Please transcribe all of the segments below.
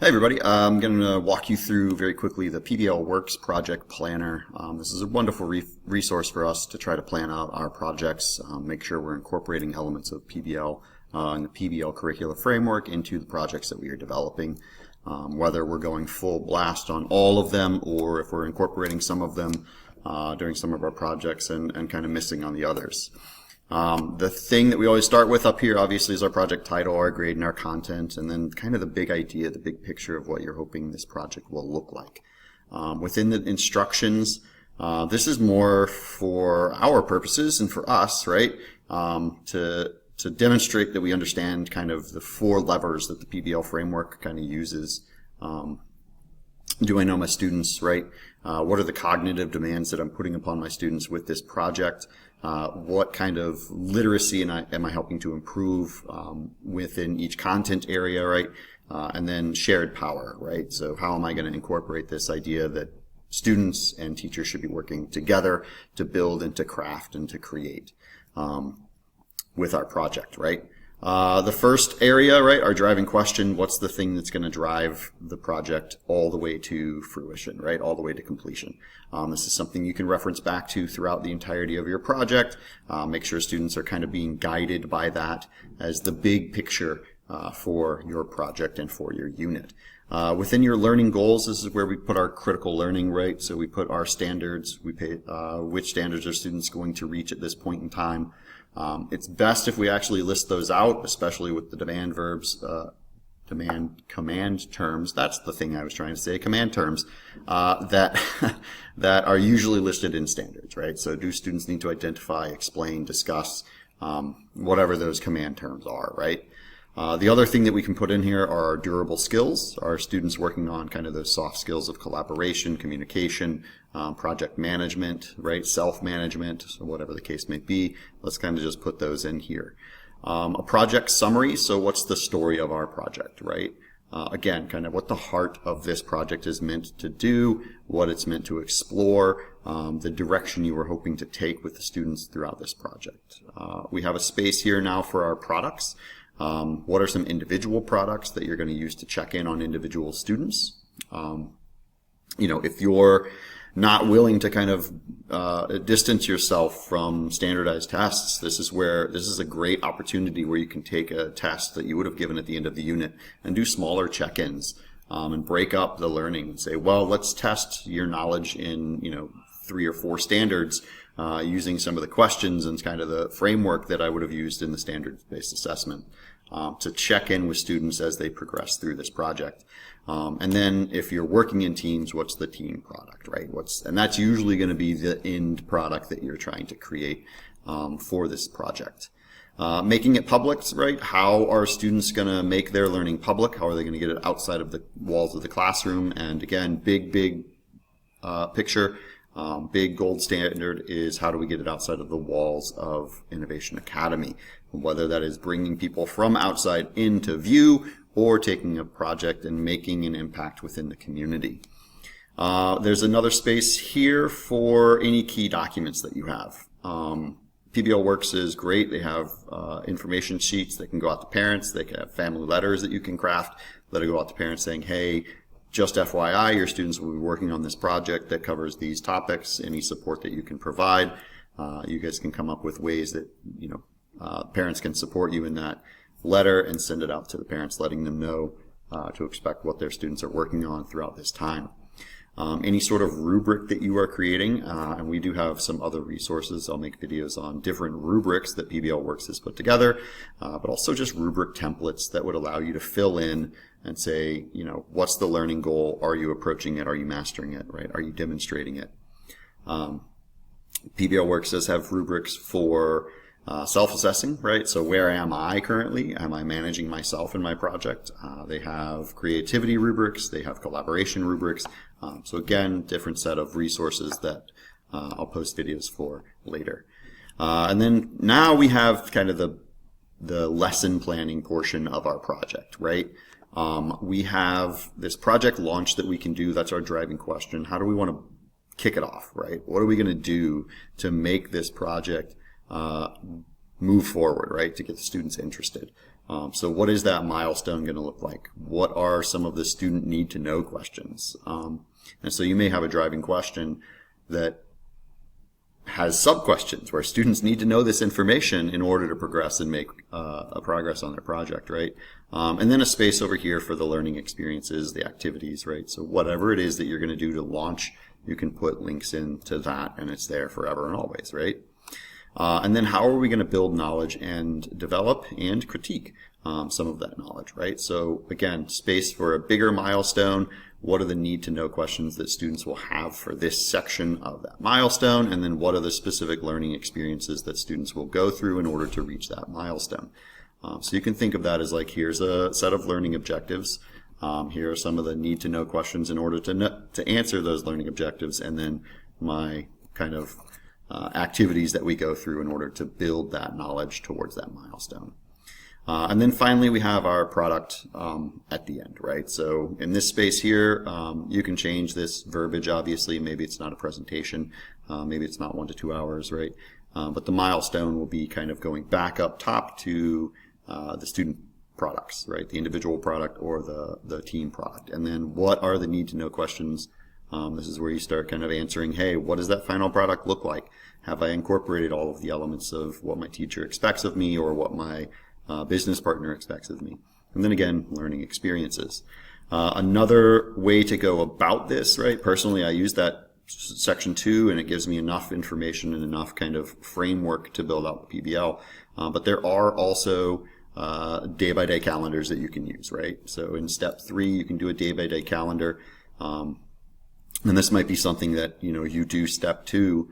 Hey everybody, I'm going to walk you through very quickly the PBL Works Project Planner. This is a wonderful resource for us to try to plan out our projects, make sure we're incorporating elements of PBL and the PBL curricular framework into the projects that we are developing. Whether we're going full blast on all of them or if we're incorporating some of them during some of our projects and kind of missing on the others. The thing that we always start with up here, obviously, is our project title, our grade, and our content, and then kind of the big idea, the big picture of what you're hoping this project will look like. Within the instructions, this is more for our purposes and for us, right, to demonstrate that we understand kind of the four levers that the PBL framework kind of uses. Do I know my students, right? What are the cognitive demands that I'm putting upon my students with this project? What kind of literacy am I helping to improve within each content area, right? And then shared power, right? So how am I going to incorporate this idea that students and teachers should be working together to build and to craft and to create with our project, right? The first area, right, our driving question, what's the thing that's going to drive the project all the way to fruition, right, all the way to completion? This is something you can reference back to throughout the entirety of your project. Make sure students are kind of being guided by that as the big picture for your project and for your unit. Within your learning goals, this is where we put our critical learning, right? So we put our standards, we pay which standards are students going to reach at this point in time. It's best if we actually list those out, especially with the demand verbs, command terms. That's the thing I was trying to say, command terms, that are usually listed in standards, right? So do students need to identify, explain, discuss, whatever those command terms are, right? The other thing that we can put in here are our durable skills. Our students working on kind of those soft skills of collaboration, communication, project management, right? Self-management, so whatever the case may be. Let's kind of just put those in here. A project summary. So what's the story of our project, right? Again, kind of what the heart of this project is meant to do, what it's meant to explore, the direction you were hoping to take with the students throughout this project. We have a space here now for our products. What are some individual products that you're going to use to check in on individual students? If you're not willing to kind of distance yourself from standardized tests, this is a great opportunity where you can take a test that you would have given at the end of the unit and do smaller check-ins and break up the learning and say, well, let's test your knowledge in 3 or 4 standards using some of the questions and kind of the framework that I would have used in the standards-based assessment to check in with students as they progress through this project. And then if you're working in teams, what's the team product, right? And that's usually going to be the end product that you're trying to create for this project. Making it public, right? How are students going to make their learning public? How are they going to get it outside of the walls of the classroom? And again, big picture. Big gold standard is how do we get it outside of the walls of Innovation Academy, whether that is bringing people from outside into view or taking a project and making an impact within the community. There's another space here for any key documents that you have. PBL Works is great. They have information sheets that can go out to parents. They can have family letters that you can craft that go out to parents saying, hey, just FYI, your students will be working on this project that covers these topics. Any support that you can provide, you guys can come up with ways that parents can support you in that letter and send it out to the parents, letting them know to expect what their students are working on throughout this time. Any sort of rubric that you are creating, and we do have some other resources. I'll make videos on different rubrics that PBL Works has put together, but also just rubric templates that would allow you to fill in and say, what's the learning goal? Are you approaching it? Are you mastering it, right? Are you demonstrating it? PBL Works does have rubrics for self-assessing, right? So where am I currently? Am I managing myself in my project? They have creativity rubrics. They have collaboration rubrics. So again, different set of resources that I'll post videos for later. And then now we have kind of the lesson planning portion of our project, right? We have this project launch that we can do. That's our driving question. How do we want to kick it off, right? What are we going to do to make this project move forward, right, to get the students interested? So what is that milestone going to look like? What are some of the student need to know questions? And so you may have a driving question that has sub-questions where students need to know this information in order to progress and make a progress on their project, right? And then a space over here for the learning experiences, the activities, right? So whatever it is that you're going to do to launch, you can put links into that and it's there forever and always, right? And then how are we going to build knowledge and develop and critique some of that knowledge, right? So again, space for a bigger milestone. What are the need to know questions that students will have for this section of that milestone? And then what are the specific learning experiences that students will go through in order to reach that milestone? So you can think of that as like, here's a set of learning objectives. Here are some of the need to know questions in order to answer those learning objectives. And then my kind of activities that we go through in order to build that knowledge towards that milestone. And then finally, we have our product at the end, right? So in this space here, you can change this verbiage, obviously. Maybe it's not a presentation. Maybe it's not 1 to 2 hours, right? But the milestone will be kind of going back up top to the student products, right? The individual product or the team product. And then what are the need to know questions? This is where you start kind of answering, hey, what does that final product look like? Have I incorporated all of the elements of what my teacher expects of me or what my business partner expects of me? And then again, learning experiences. Another way to go about this, right? Personally, I use that section 2 and it gives me enough information and enough kind of framework to build out the PBL. But there are also day-by-day calendars that you can use, right? So in step 3, you can do a day-by-day calendar. And this might be something that, you do step 2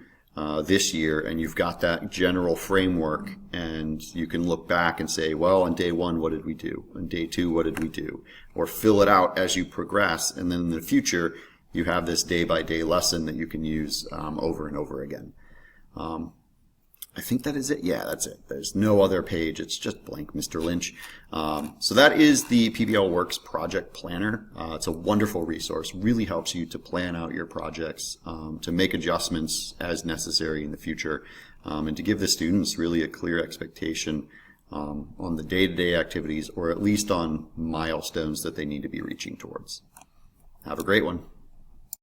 this year, and you've got that general framework, and you can look back and say, well, on day 1, what did we do? On day 2, what did we do? Or fill it out as you progress, and then in the future, you have this day-by-day lesson that you can use over and over again. I think that is it. Yeah, that's it. There's no other page. It's just blank, Mr. Lynch. So that is the PBL Works Project Planner. It's a wonderful resource. Really helps you to plan out your projects, to make adjustments as necessary in the future, and to give the students really a clear expectation on the day-to-day activities, or at least on milestones that they need to be reaching towards. Have a great one.